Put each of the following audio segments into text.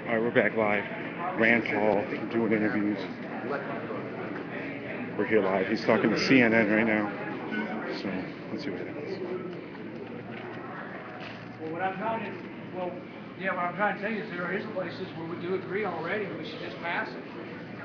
All right, we're back live. Rand Paul doing interviews. We're here live. He's talking to CNN right now. So let's see what happens. Well, what I'm trying to tell you is there is places where we do agree already. We should just pass it.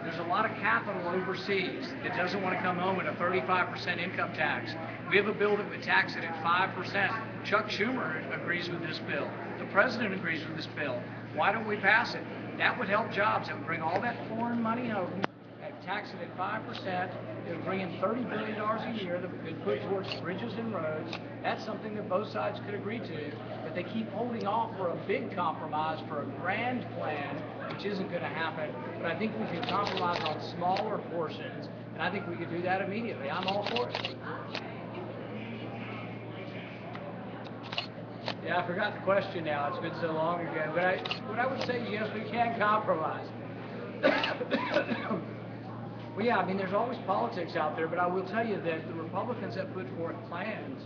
There's a lot of capital overseas that doesn't want to come home with a 35% income tax. We have a bill that would tax it at 5%. Chuck Schumer agrees with this bill. The president agrees with this bill. Why don't we pass it? That would help jobs. It would bring all that foreign money home and tax it at 5%. It would bring in $30 billion a year that we could put towards bridges and roads. That's something that both sides could agree to. But they keep holding off for a big compromise, for a grand plan, which isn't going to happen. But I think we can compromise on smaller portions, and I think we could do that immediately. I'm all for it. Yeah, I forgot the question now. It's been so long ago. But what I would say is, yes, we can compromise. Well, yeah, I mean, there's always politics out there, but I will tell you that the Republicans have put forth plans.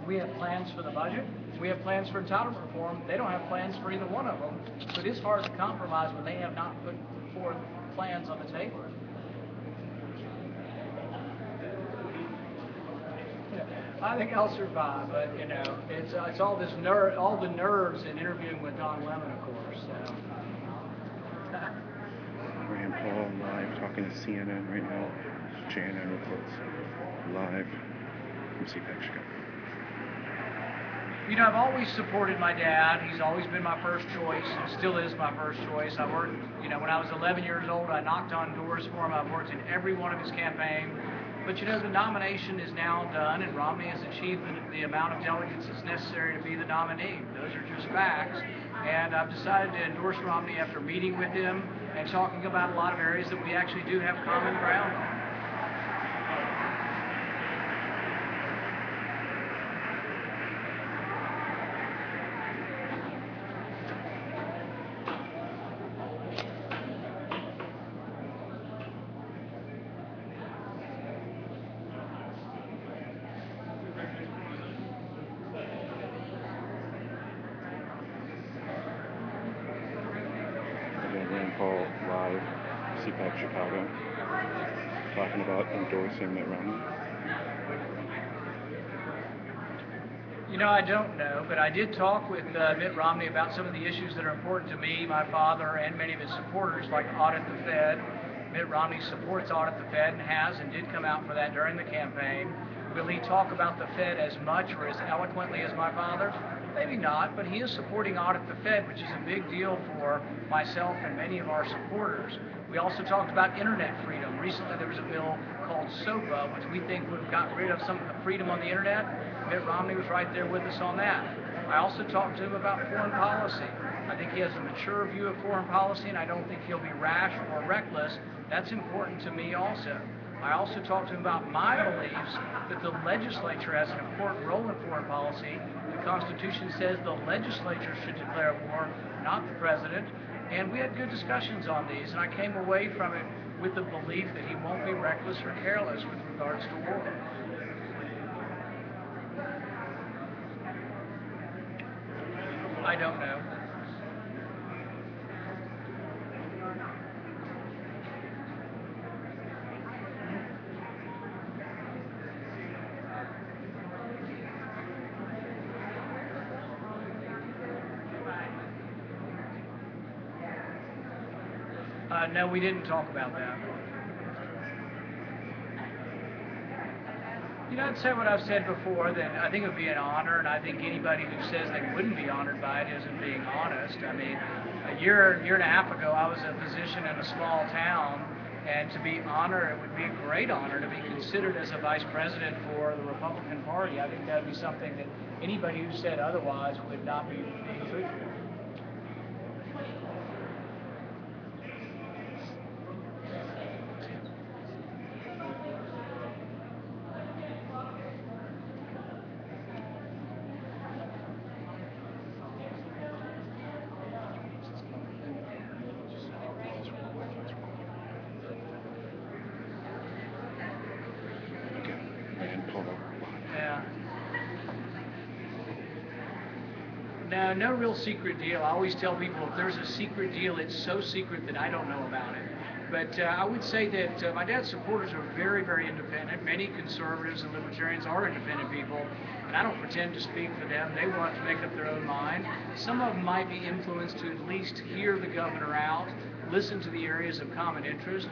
We have plans for the budget. We have plans for entitlement reform. They don't have plans for either one of them. So it is hard to compromise when they have not put forth plans on the table. I think I'll survive, but you know, it's all this all the nerves in interviewing with Don Lemon, of course. So. Rand Paul live talking to CNN right now. JNReports live from CPAC Chicago. You know, I've always supported my dad. He's always been my first choice and still is my first choice. I worked, you know, when I was 11 years old, I knocked on doors for him. I've worked in every one of his campaigns. But you know, the nomination is now done, and Romney has achieved the amount of delegates that's necessary to be the nominee. Those are just facts. And I've decided to endorse Romney after meeting with him and talking about a lot of areas that we actually do have common ground on. Rand Paul live, CPAC Chicago, talking about endorsing Mitt Romney. You know, I don't know, but I did talk with Mitt Romney about some of the issues that are important to me, my father, and many of his supporters, like audit the Fed. Mitt Romney supports audit the Fed and has and did come out for that during the campaign. Will he talk about the Fed as much or as eloquently as my father? Maybe not, but he is supporting audit the Fed, which is a big deal for myself and many of our supporters. We also talked about internet freedom. Recently there was a bill called SOPA, which we think would have gotten rid of some of the freedom on the internet. Mitt Romney was right there with us on that. I also talked to him about foreign policy. I think he has a mature view of foreign policy, and I don't think he'll be rash or reckless. That's important to me also. I also talked to him about my beliefs that the legislature has an important role in foreign policy. The Constitution says the legislature should declare war, not the president. And we had good discussions on these, and I came away from it with the belief that he won't be reckless or careless with regards to war. I don't know. No, we didn't talk about that. You know, I'd say what I've said before, that I think it would be an honor, and I think anybody who says they wouldn't be honored by it isn't being honest. I mean, a year and a half ago, I was a physician in a small town, and to be honored, it would be a great honor to be considered as a vice president for the Republican Party. I think that would be something that anybody who said otherwise would not be being truthful. No, no real secret deal. I always tell people if there's a secret deal, it's so secret that I don't know about it. But I would say that my dad's supporters are very, very independent. Many conservatives and libertarians are independent people, and I don't pretend to speak for them. They want to make up their own mind. Some of them might be influenced to at least hear the governor out, listen to the areas of common interest.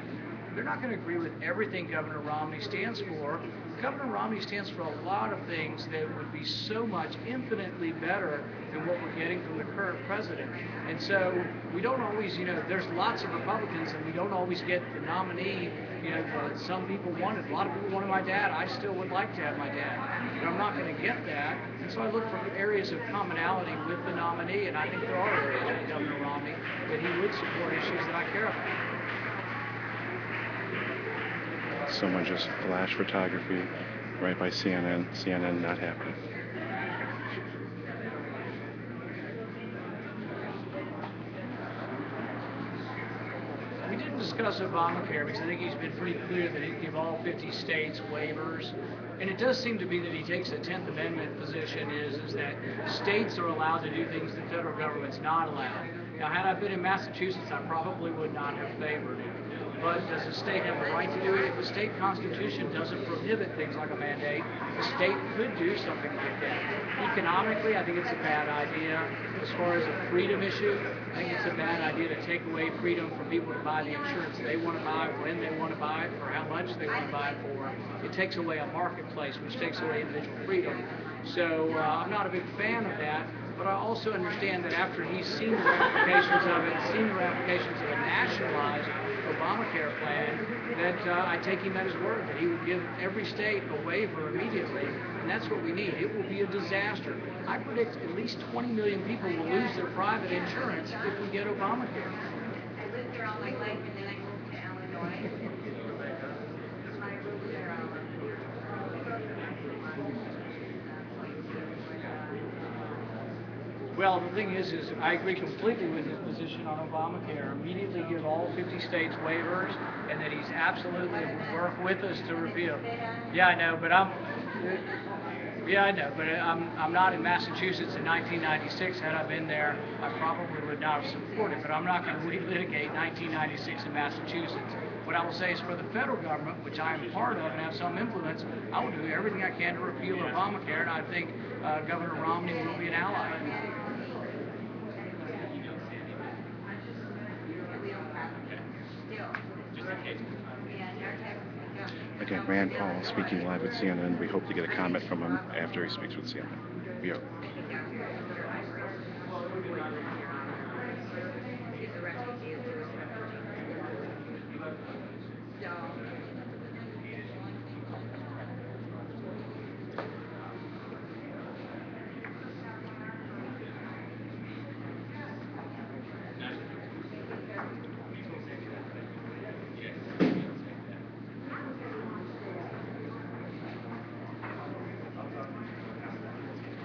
They're not going to agree with everything Governor Romney stands for. Governor Romney stands for a lot of things that would be so much infinitely better than what we're getting from the current president. And so we don't always, there's lots of Republicans and we don't always get the nominee, that some people wanted. A lot of people wanted my dad. I still would like to have my dad, but I'm not going to get that. And so I look for areas of commonality with the nominee, and I think there are areas with Governor Romney that he would support issues that I care about. Someone just flash photography right by CNN. CNN not happy. We didn't discuss Obamacare because I think he's been pretty clear that he'd give all 50 states waivers. And it does seem to be that he takes a 10th Amendment position is that states are allowed to do things the federal government's not allowed. Now, had I been in Massachusetts, I probably would not have favored it. But does the state have the right to do it? If the state constitution doesn't prohibit things like a mandate, the state could do something like that. Economically, I think it's a bad idea. As far as a freedom issue, I think it's a bad idea to take away freedom from people to buy the insurance they want to buy, when they want to buy it, for how much they want to buy it for. It takes away a marketplace, which takes away individual freedom. So I'm not a big fan of that. But I also understand that after he's seen the ramifications of it, seen the ramifications of a nationalized Obamacare plan, that I take him at his word, that he would give every state a waiver immediately, and that's what we need. It will be a disaster. I predict at least 20 million people will lose their private insurance if we get Obamacare. I lived there all my life, and then I moved to Illinois. I moved there Well, the thing is I agree completely with his position on Obamacare. Immediately give all 50 states waivers, and that he's absolutely would work with us to repeal. Yeah, I know, but I'm not in Massachusetts in 1996. Had I been there, I probably would not have supported. But I'm not going to relitigate 1996 in Massachusetts. What I will say is for the federal government, which I am part of and have some influence, I will do everything I can to repeal Obamacare, and I think Governor Romney will be an ally. Again, Rand Paul speaking live with CNN. We hope to get a comment from him after he speaks with CNN. We hope.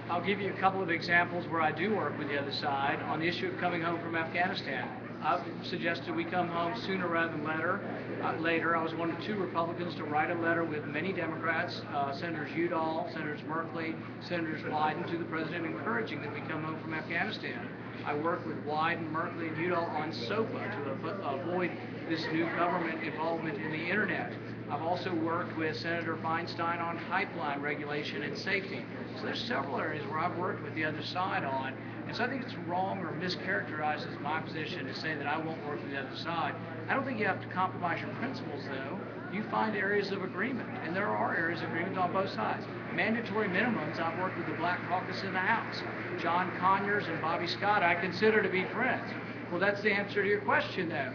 I'll give you a couple of examples where I do work with the other side on the issue of coming home from Afghanistan. I've suggested we come home sooner rather than later. I was one of 2 Republicans to write a letter with many Democrats, Senators Udall, Senators Merkley, Senators Wyden, to the President encouraging that we come home from Afghanistan. I worked with Wyden, Merkley, and Udall on SOPA to avoid this new government involvement in the Internet. I've also worked with Senator Feinstein on pipeline regulation and safety. So there's several areas where I've worked with the other side on. And so I think it's wrong or mischaracterizes my position to say that I won't work with the other side. I don't think you have to compromise your principles, though. You find areas of agreement, and there are areas of agreement on both sides. Mandatory minimums, I've worked with the Black Caucus in the House. John Conyers and Bobby Scott I consider to be friends. Well, that's the answer to your question, though.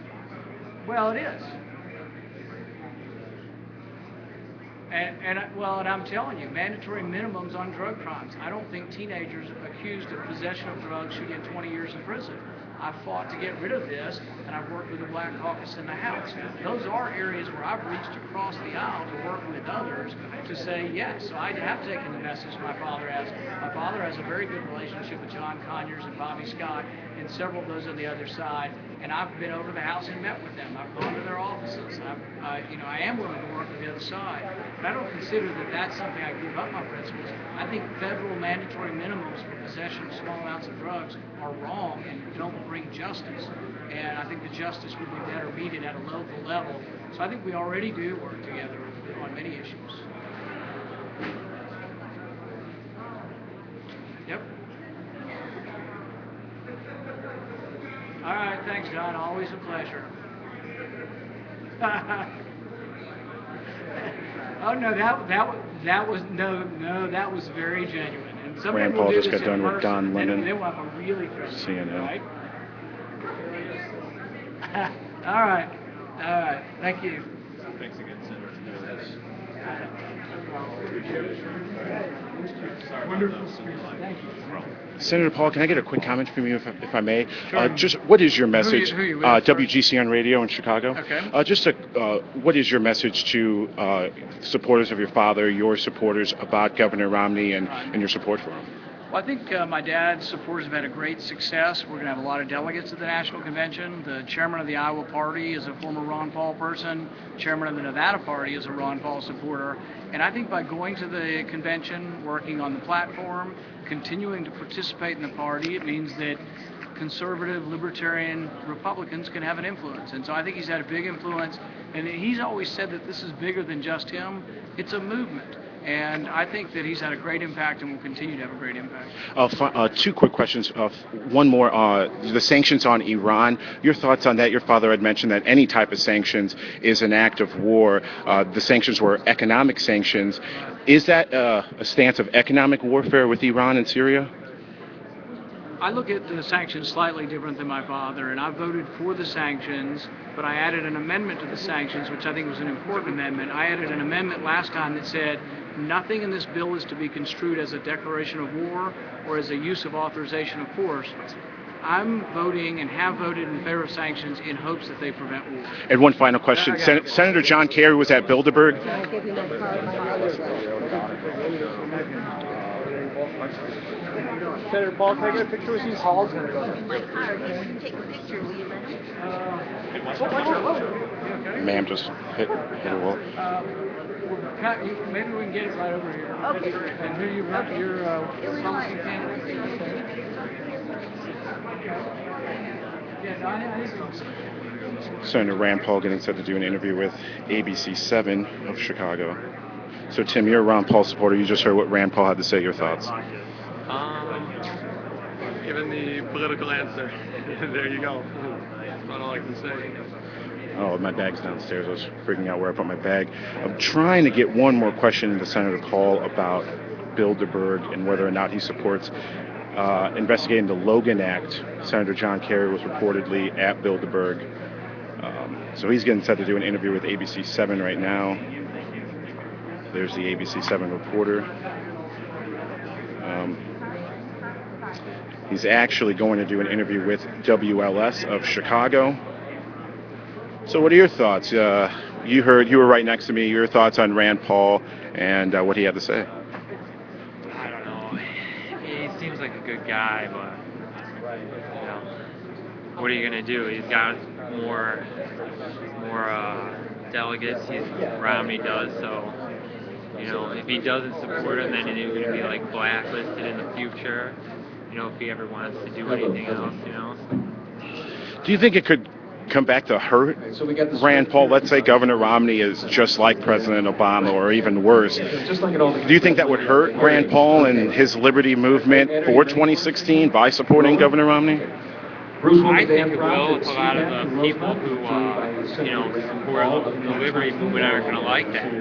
Well, it is. And I'm telling you, mandatory minimums on drug crimes. I don't think teenagers accused of possession of drugs should get 20 years in prison. I've fought to get rid of this, and I've worked with the Black Caucus in the House. Those are areas where I've reached across the aisle to work with others to say yes. So I have taken the message my father has. My father has a very good relationship with John Conyers and Bobby Scott, and several of those on the other side. And I've been over to the House and met with them. I've gone to their offices. I am willing to work with the other side. But I don't consider that that's something I give up my principles. I think federal mandatory minimums for possession of small amounts of drugs are wrong and don't bring justice. And I think the justice would be better meted at a local level. So I think we already do work together on many issues. Yep. All right, thanks, John. Always a pleasure. Oh no, that was very genuine. And some Rand people Paul do just this got done in with person, Don Lemon. Then we'll have a really good CNN. right? All right. Thank you. Thanks again, Senator. Wonderful speech. Thank you. Senator Paul, can I get a quick comment from you, if I may? Sure. Just what is your message? Who you with? WGCN Radio in Chicago. Okay. What is your message to supporters of your father, your supporters, about Governor Romney and your support for him? Well, I think my dad's supporters have had a great success. We're going to have a lot of delegates at the National Convention. The chairman of the Iowa Party is a former Ron Paul person. Chairman of the Nevada Party is a Ron Paul supporter. And I think by going to the convention, working on the platform, continuing to participate in the party, it means that conservative, libertarian Republicans can have an influence. And so I think he's had a big influence. And he's always said that this is bigger than just him. It's a movement. And I think that he's had a great impact and will continue to have a great impact. Two quick questions. One more, the sanctions on Iran. Your thoughts on that? Your father had mentioned that any type of sanctions is an act of war. The sanctions were economic sanctions. Is that a stance of economic warfare with Iran and Syria? I look at the sanctions slightly different than my father, and I voted for the sanctions, but I added an amendment to the sanctions, which I think was an important amendment. I added an amendment last time that said nothing in this bill is to be construed as a declaration of war or as a use of authorization of force. I'm voting and have voted in favor of sanctions in hopes that they prevent war. And one final question. Senator John Kerry was at Bilderberg. Senator Paul, can I get a picture with you? Paul's My car, you take a picture, will you let me? Ma'am, just hit a wall. Maybe we can get it right over here. Okay. And who you want? Your Republican candidate? Yeah, no, I think Senator Rand Paul getting set to do an interview with ABC 7 of Chicago. So, Tim, you're a Ron Paul supporter. You just heard what Rand Paul had to say. Your thoughts? Given the political answer, there you go. That's about all I can say. Oh, my bag's downstairs. I was freaking out where I put my bag. I'm trying to get one more question into Senator Paul about Bilderberg and whether or not he supports investigating the Logan Act. Senator John Kerry was reportedly at Bilderberg. So he's getting set to do an interview with ABC 7 right now. There's the ABC 7 reporter. He's actually going to do an interview with WLS of Chicago. So what are your thoughts? You were right next to me. Your thoughts on Rand Paul and what he had to say? I don't know. He seems like a good guy, but what are you gonna do? He's got more delegates. Romney does, so if he doesn't support him, then he's gonna be like blacklisted in the future. If he ever wants to do anything else, Do you think it could come back to hurt Rand Paul? Let's say Governor Romney is just like President Obama or even worse. Do you think that would hurt Rand Paul and his liberty movement for 2016 by supporting Governor Romney? I think it will if a lot of the people who, support the liberty movement aren't going to like that.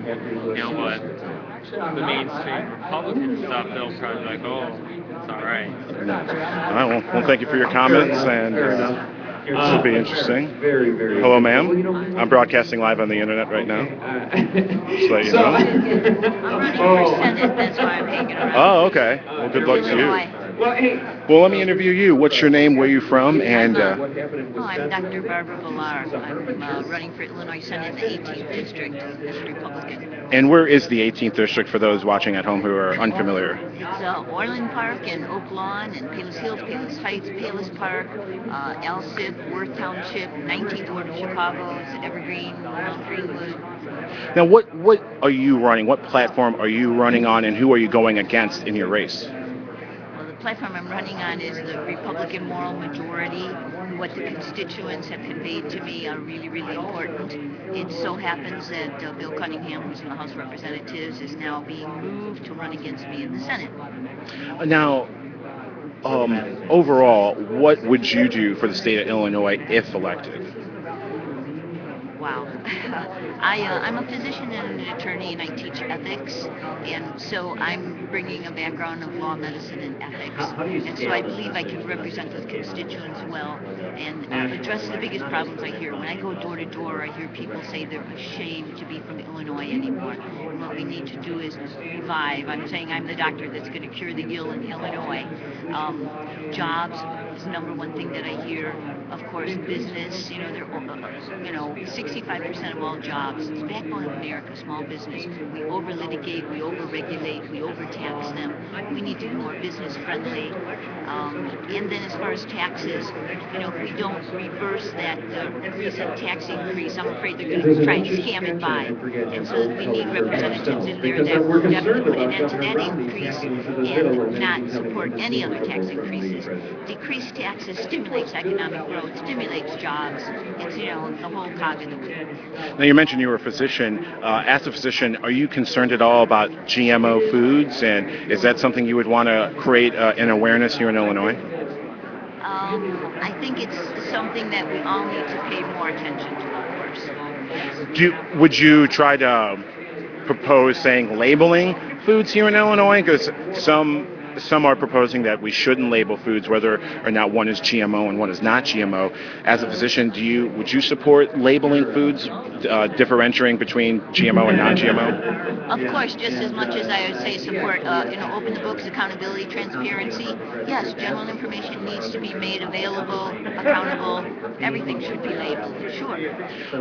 But the mainstream Republican stuff, they'll probably be like, oh, it's all right. All right, well, thank you for your comments, and this will be interesting. Hello, ma'am. I'm broadcasting live on the internet right now. Just let you know. I'm running for Senate, that's why I'm hanging around. Oh, okay. Well, good luck to Illinois. you. Well, let me interview you. What's your name? Where are you from? And I'm Dr. Barbara Villar. I'm running for Illinois Senate in the 18th District as a Republican. and where is the 18th district for those watching at home who are unfamiliar? It's Orland Park and Oak Lawn and Palos Hills, Palos Heights, Palos Park, Alsip, Worth Township, 19th Ward of Chicago, it's Evergreen, Mount Greenwood. Now, what are you running? What platform are you running on, and who are you going against in your race? Well, the platform I'm running on is the Republican moral majority. What the constituents have conveyed to me are really, really important. It so happens that Bill Cunningham, who's in the House of Representatives, is now being moved to run against me in the Senate. Now, overall, what would you do for the state of Illinois if elected? Wow. I'm a physician and an attorney, and I teach ethics, and so I'm bringing a background of law, medicine, and ethics, and so I believe I can represent those constituents well and address the biggest problems I hear. When I go door to door, I hear people say they're ashamed to be from Illinois anymore, and what we need to do is revive. I'm saying I'm the doctor that's going to cure the ill in Illinois. Jobs is the number one thing that I hear. Of course, business, they're 65% of all jobs. It's the backbone of America, small business. We over-litigate, we over-regulate, we overtax them. We need to be more business-friendly. And then as far as taxes, if we don't reverse that recent tax increase, I'm afraid they're going to try and scam it by. And so we need representatives in there that will definitely put an end to that increase and not support any other tax increases. Decreased taxes stimulates economic growth, stimulates jobs. It's, the whole cog of the wheel. Now, you mentioned you were a physician. As a physician, are you concerned at all about GMO foods, and is that something you would want to create an awareness here in Illinois? I think it's something that we all need to pay more attention to, of course. Yes. Would you try to propose saying labeling foods here in Illinois? Because some are proposing that we shouldn't label foods, whether or not one is GMO and one is not GMO. As a physician, would you support labeling foods, differentiating between GMO and non-GMO? Of course, just as much as I would say support, open the books, accountability, transparency. Yes, general information needs to be made available, accountable. Everything should be labeled. Sure.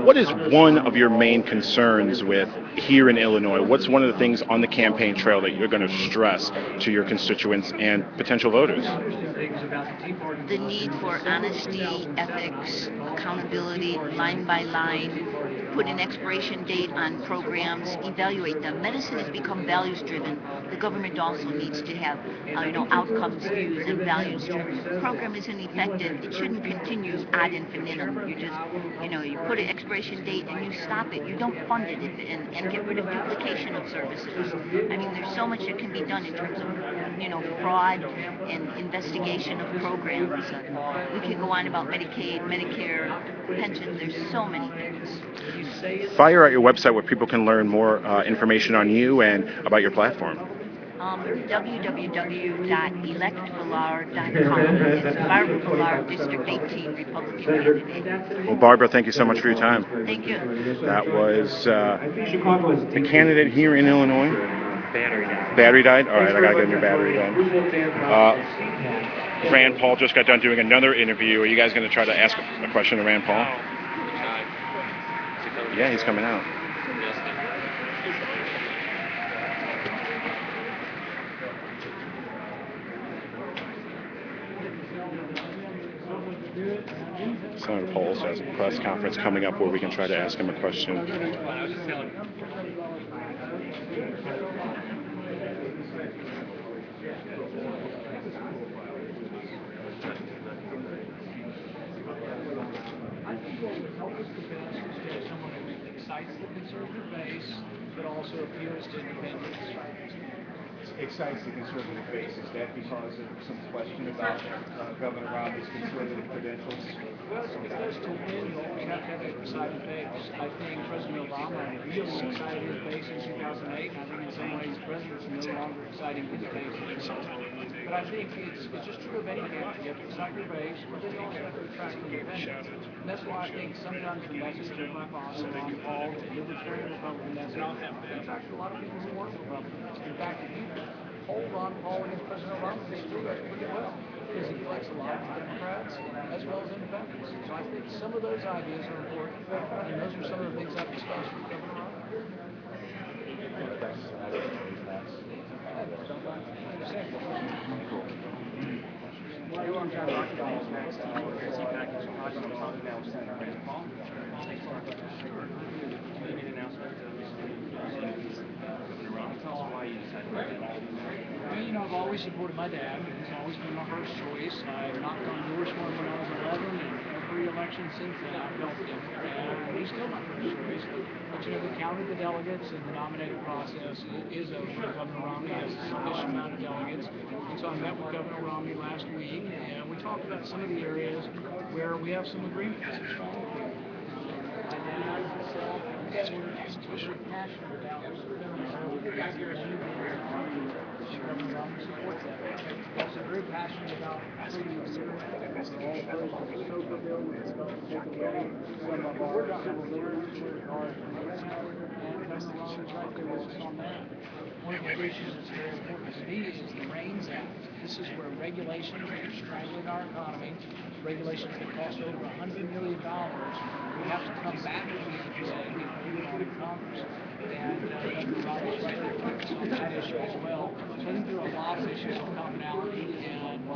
What is one of your main concerns with here in Illinois? What's one of the things on the campaign trail that you're going to stress to your constituents and potential voters? The need for honesty, ethics, accountability, line by line, put an expiration date on programs, evaluate them. Medicine has become values driven. The government also needs to have, outcomes views and values driven. If the program isn't effective, it shouldn't continue ad infinitum. You just, you put an expiration date and you stop it. You don't fund it and get rid of duplication of services. I mean, there's so much that can be done in terms of, fraud and investigation of programs. We can go on about Medicaid, Medicare, pensions. There's so many things. Fire out your website where people can learn more information on you and about your platform. www.electvillar.com. It's Barbara Villar, District 18 Republican candidate. Well, Barbara, thank you so much for your time. Thank you. That was the candidate here in Illinois. Battery died? All right, I got to get a new battery then. Rand Paul just got done doing another interview. Are you guys going to try to ask a question to Rand Paul? Yeah, he's coming out. Senator Paul also has a press conference coming up where we can try to ask him a question. Excites the conservative base, but also appeals to independents. Excites the conservative base. Is that because of some question about Governor Romney's conservative credentials? Well, because to win, you always have to have an excited base. I think President Obama really excited his base in 2008, and I think in some ways the president's no longer exciting his base. But I think it's just true of any candidate. You have to excite your base, but then you also have to attract independents. And that's why I think sometimes the message of my father, Ron Paul, the libertarian Republican, that's not attracted a lot of people who weren't Republicans. In fact, if you poll Ron Paul against President Obama this through us pretty well because he collects a lot of Democrats as well as independents. So I think some of those ideas are important, and those are some of the things I've discussed with Governor Romney. I'm John Kerry, CPAC Chicago. I'm talking now with Senator Rand Paul. Sure. You made an announcement Governor Romney. Tell us why you decided to do that. Well, you know, I've always supported my dad. He's always been my first choice. I knocked on doors for him when I was 11, and every election since then I've helped him. And he's still my first choice. But, you know, we counted the delegates, and the nominating process is over. Governor Romney has a sufficient amount of delegates. And so I met with Governor Romney last week, and we talked about some of the areas where we have some agreements, some strong agreements. We're passionate about Governor Romney supports that. We're also very passionate about freedom of speech. We're all opposed to the SOFA bill, which is going to take away some of our civil liberties with our and Governor Romney's right there with us on that. One of the other issues that's very important to me is the REINS Act. This is where regulations that are strangling our economy, regulations that cost over $100 million, we have to come back to the EPA and put on in Congress. And Governor Romney's right there focused on that issue as well. So I think there are a lot of issues of commonality, and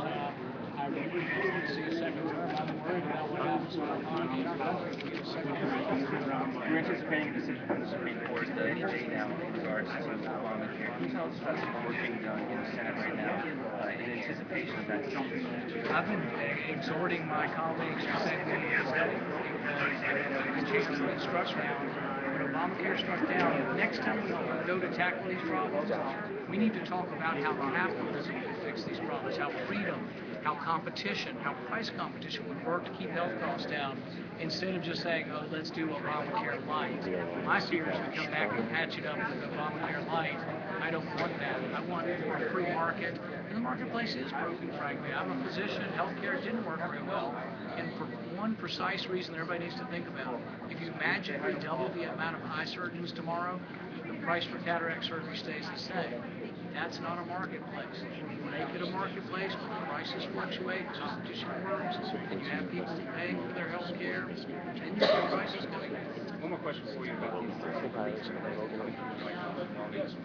I really hope to see a second term. I'm worried about what happens to our economy and our country if we get a second term. You're anticipating a decision from the Supreme Court any day now in regards to Obamacare. Can you tell us about some work being done in the Senate right now in anticipation of that decision? I've been exhorting my colleagues to say that the Chantilly struck down. When Obamacare struck down, next time we go to tackle these problems, we need to talk about how capitalism will fix these problems, how freedom, how competition, how price competition would work to keep health costs down, instead of just saying, oh, let's do Obamacare light. My fear is we come back and patch it up with Obamacare light. I don't want that. I want a free market. And the marketplace is broken, frankly. I'm a physician. Healthcare didn't work very well. And for one precise reason that everybody needs to think about, if you magically double the amount of eye surgeons tomorrow, the price for cataract surgery stays the same. That's not a marketplace. Make it a marketplace where the prices fluctuate, competition works, and you have people paying for their health care, and you have prices going down. One more question for you about these violations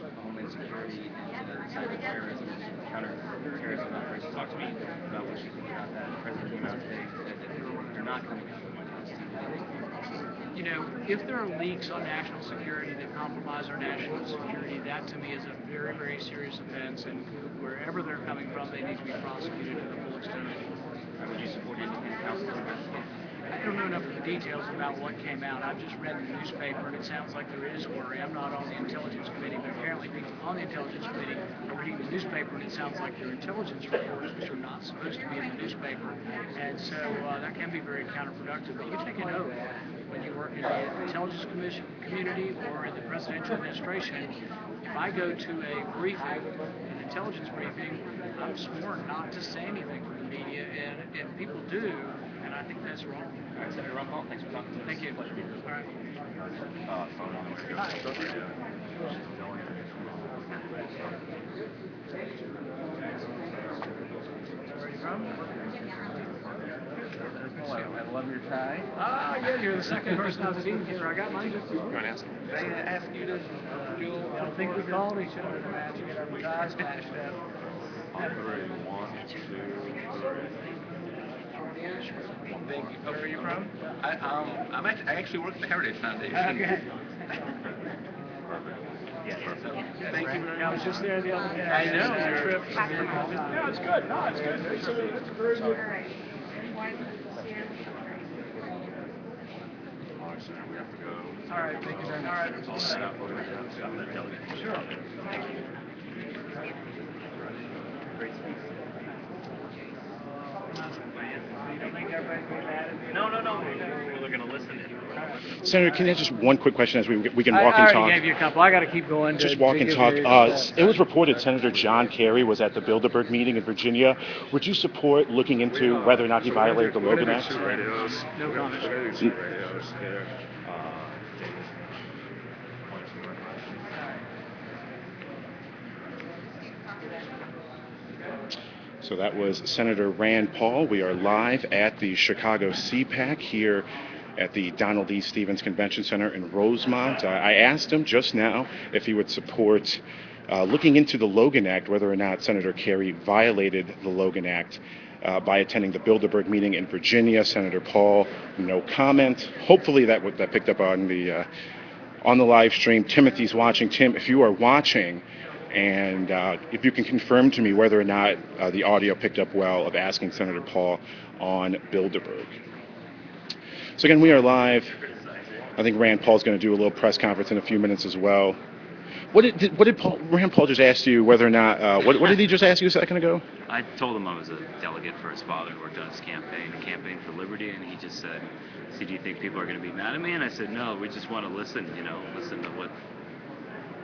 of Homeland Security and cyber-terrorism, counter-terrorism operations. Talk to me about what you think about that. The President came out today and said that they're not going to compromise. You know, if there are leaks on national security that compromise our national security, that to me is a very, very serious offense, and wherever they're coming from, they need to be prosecuted to the full extent of the law. Would you support independent counsel to investigate? I don't know enough of the details about what came out. I've just read the newspaper, and it sounds like there is worry. I'm not on the Intelligence Committee, but apparently people on the Intelligence Committee are reading the newspaper, and it sounds like they're intelligence reports, which are not supposed to be in the newspaper. And so that can be very counterproductive. But you take an oath when you work in the Intelligence community or in the presidential administration. If I go to a briefing, an intelligence briefing, I'm sworn not to say anything to the media, and people do. And I think that's wrong. All right, Senator Ron Paul, thanks for talking to us. Thank you. All right. Where are you from? I love your tie. Ah, yeah, you're the second person I've seen here. I got mine. You want to ask? Did I ask you to do I think we called each other to match and get our ties matched up. Thank you. Where are you from? I actually work at the Heritage Foundation. Okay. Thank you very much. I was just there the other day. I know. That trip. No, it's good. No, it's good. It's a very good. We have to go. All right, thank you very much. All set up. We're going to Sure. You don't think everybody's going to be mad at me? No. We're going to listen in. Senator, can I just one quick question as we can I walk and talk? already gave you a couple. I got to keep going. Just walk and talk. It was reported Senator John Kerry was at the Bilderberg meeting in Virginia. Would you support looking into whether or not he violated the Logan Act? No comment. So that was Senator Rand Paul. We are live at the Chicago CPAC here at the Donald E. Stevens Convention Center in Rosemont. I asked him just now if he would support looking into the Logan Act, whether or not Senator Kerry violated the Logan Act by attending the Bilderberg meeting in Virginia. Senator Paul, no comment. Hopefully that picked up on the live stream. Timothy's watching. Tim, if you are watching, and if you can confirm to me whether or not the audio picked up well of asking Senator Paul on Bilderberg. So again, we are live. I think Rand Paul's going to do a little press conference in a few minutes as well. What did Rand Paul just ask you whether or not, what did he just ask you a second ago? I told him I was a delegate for his father who worked on his campaign for liberty, and he just said, do you think people are going to be mad at me? And I said, no, we just want to listen to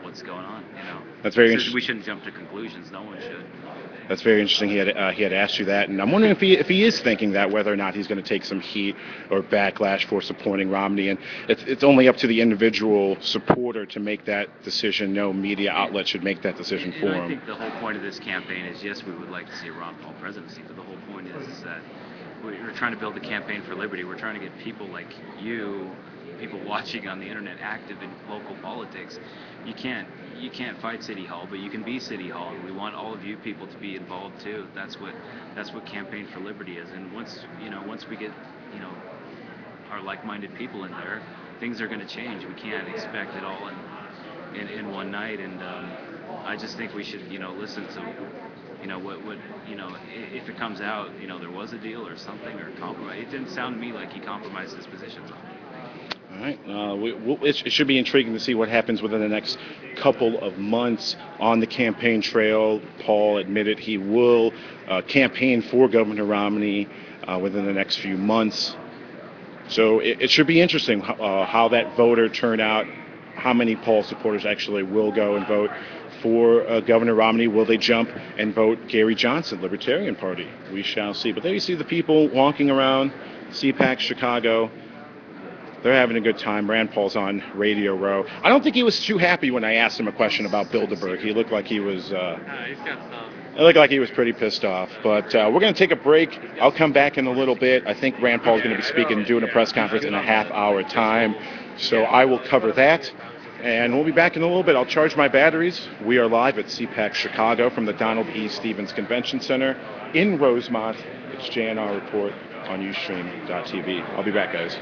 what's going on, That's very interesting. We shouldn't jump to conclusions. No one should. That's very interesting. He had asked you that, and I'm wondering if he is thinking that, whether or not he's going to take some heat or backlash for supporting Romney. And it's only up to the individual supporter to make that decision. No media outlet should make that decision for him. I think the whole point of this campaign is, yes, we would like to see a Ron Paul presidency, but the whole point is that we're trying to build a campaign for liberty. We're trying to get people like you, people watching on the internet, active in local politics. You can't fight City Hall, but you can be City Hall. We want all of you people to be involved too. That's what Campaign for Liberty is. And once we get our like-minded people in there, things are going to change. We can't expect it all in one night. And I just think we should listen to what if it comes out there was a deal or something or compromise. It didn't sound to me like he compromised his positions. All right. It should be intriguing to see what happens within the next couple of months on the campaign trail. Paul admitted he will campaign for Governor Romney within the next few months. So it should be interesting how that voter turnout, how many Paul supporters actually will go and vote for Governor Romney. Will they jump and vote Gary Johnson, Libertarian Party? We shall see. But there you see the people walking around CPAC Chicago. They're having a good time. Rand Paul's on Radio Row. I don't think he was too happy when I asked him a question about Bilderberg. He looked like he was. He's got some. It looked like he was pretty pissed off. But we're going to take a break. I'll come back in a little bit. I think Rand Paul's going to be speaking and doing a press conference in a half-hour time. So I will cover that. And we'll be back in a little bit. I'll charge my batteries. We are live at CPAC Chicago from the Donald E. Stevens Convention Center in Rosemont. It's JNR Report on Ustream.tv. I'll be back, guys.